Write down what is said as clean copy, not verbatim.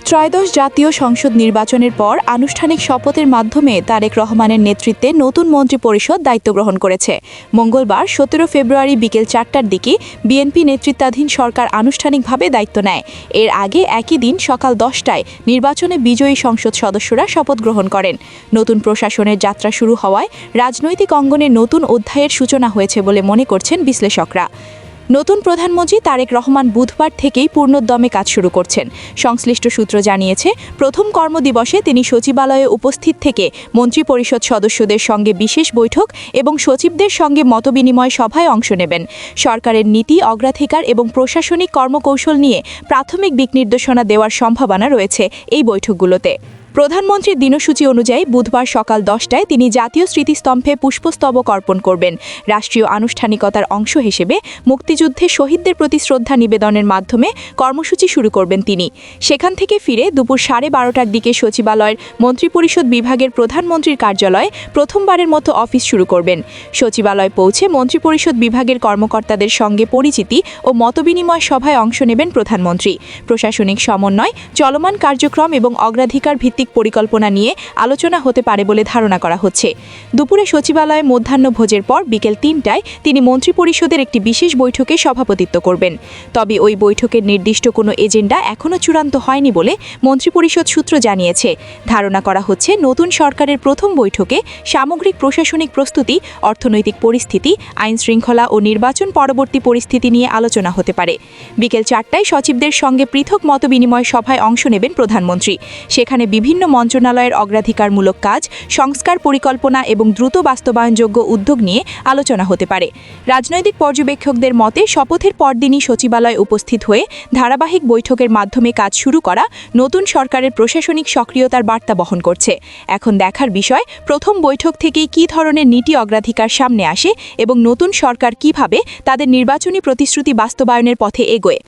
ত্রয়োদশ জাতীয় সংসদ নির্বাচনের পর আনুষ্ঠানিক শপথের মাধ্যমে তারেক রহমানের নেতৃত্বে নতুন মন্ত্রিপরিষদ দায়িত্ব গ্রহণ করেছে। মঙ্গলবার 17 ফেব্রুয়ারি বিকেল 4টার দিকে বিএনপি নেতৃত্বাধীন সরকার আনুষ্ঠানিকভাবে দায়িত্ব নেয়। এর আগে একই দিন সকাল 10টায় নির্বাচনে বিজয়ী সংসদ সদস্যরা শপথ গ্রহণ করেন। নতুন প্রশাসনের যাত্রা শুরু হওয়ায় রাজনৈতিক অঙ্গনে নতুন অধ্যায়ের সূচনা হয়েছে বলে মনে করছেন বিশ্লেষকরা। নতুন প্রধানমন্ত্রী তারেক রহমান বুধবার থেকেই পূর্ণোদ্যমে কাজ শুরু করছেন। সংশ্লিষ্ট সূত্র জানিয়েছে, প্রথম কর্মদিবসে তিনি সচিবালয়ে উপস্থিত থেকে মন্ত্রিপরিষদ সদস্যদের সঙ্গে বিশেষ বৈঠক এবং সচিবদের সঙ্গে মতবিনিময় সভায় অংশ নেবেন। সরকারের নীতি, অগ্রাধিকার এবং প্রশাসনিক কর্মকৌশল নিয়ে প্রাথমিক দিক নির্দেশনা দেওয়ার সম্ভাবনা রয়েছে এই বৈঠকগুলোতে। প্রধানমন্ত্রীর দিনসূচি অনুযায়ী বুধবার সকাল 10টায় তিনি জাতীয় স্মৃতিস্তম্ভে পুষ্পস্তবক অর্পণ করবেন। রাষ্ট্রীয় আনুষ্ঠানিকতার অংশ হিসেবে মুক্তিযুদ্ধে শহীদদের প্রতি শ্রদ্ধা নিবেদনের মাধ্যমে কর্মসূচি শুরু করবেন তিনি। সেখান থেকে ফিরে দুপুর 12:30টার দিকে সচিবালয়ের মন্ত্রিপরিষদ বিভাগের প্রধানমন্ত্রীর কার্যালয়ে প্রথমবারের মতো অফিস শুরু করবেন। সচিবালয় পৌঁছে মন্ত্রিপরিষদ বিভাগের কর্মকর্তাদের সঙ্গে পরিচিতি ও মতবিনিময় সভায় অংশ নেবেন প্রধানমন্ত্রী। প্রশাসনিক সমন্বয়, চলমান কার্যক্রম এবং অগ্রাধিকার ভিত্তিক পরিকল্পনা নিয়ে আলোচনা হতে পারে বলে ধারণা করা হচ্ছে। দুপুরে সচিবালয়ে মধ্যাহ্নভোজের পর বিকেল 3টায় তিনি মন্ত্রিপরিষদের একটি বিশেষ বৈঠকে সভাপতিত্ব করবেন। তবে ওই বৈঠকের নির্দিষ্ট কোনো এজেন্ডা এখনও চূড়ান্ত হয়নি বলে মন্ত্রিপরিষদ সূত্র জানিয়েছে। ধারণা করা হচ্ছে, নতুন সরকারের প্রথম বৈঠকে সামগ্রিক প্রশাসনিক প্রস্তুতি, অর্থনৈতিক পরিস্থিতি, আইন শৃঙ্খলা ও নির্বাচন পরবর্তী পরিস্থিতি নিয়ে আলোচনা হতে পারে। বিকেল 4টায় সচিবদের সঙ্গে পৃথক মতবিনিময় সভায় অংশ নেবেন প্রধানমন্ত্রী। সেখানে বিভিন্ন মন্ত্রণালয়ের অগ্রাধিকারমূলক কাজ, সংস্কার পরিকল্পনা এবং দ্রুত বাস্তবায়নযোগ্য উদ্যোগ নিয়ে আলোচনা হতে পারে। রাজনৈতিক পর্যবেক্ষকদের মতে, শপথের পরদিনই সচিবালয়ে উপস্থিত হয়ে ধারাবাহিক বৈঠকের মাধ্যমে কাজ শুরু করা নতুন সরকারের প্রশাসনিক সক্রিয়তার বার্তা বহন করছে। এখন দেখার বিষয়, প্রথম বৈঠক থেকেই কী ধরনের নীতি অগ্রাধিকার সামনে আসে এবং নতুন সরকার কিভাবে তাদের নির্বাচনী প্রতিশ্রুতি বাস্তবায়নের পথে এগোয়।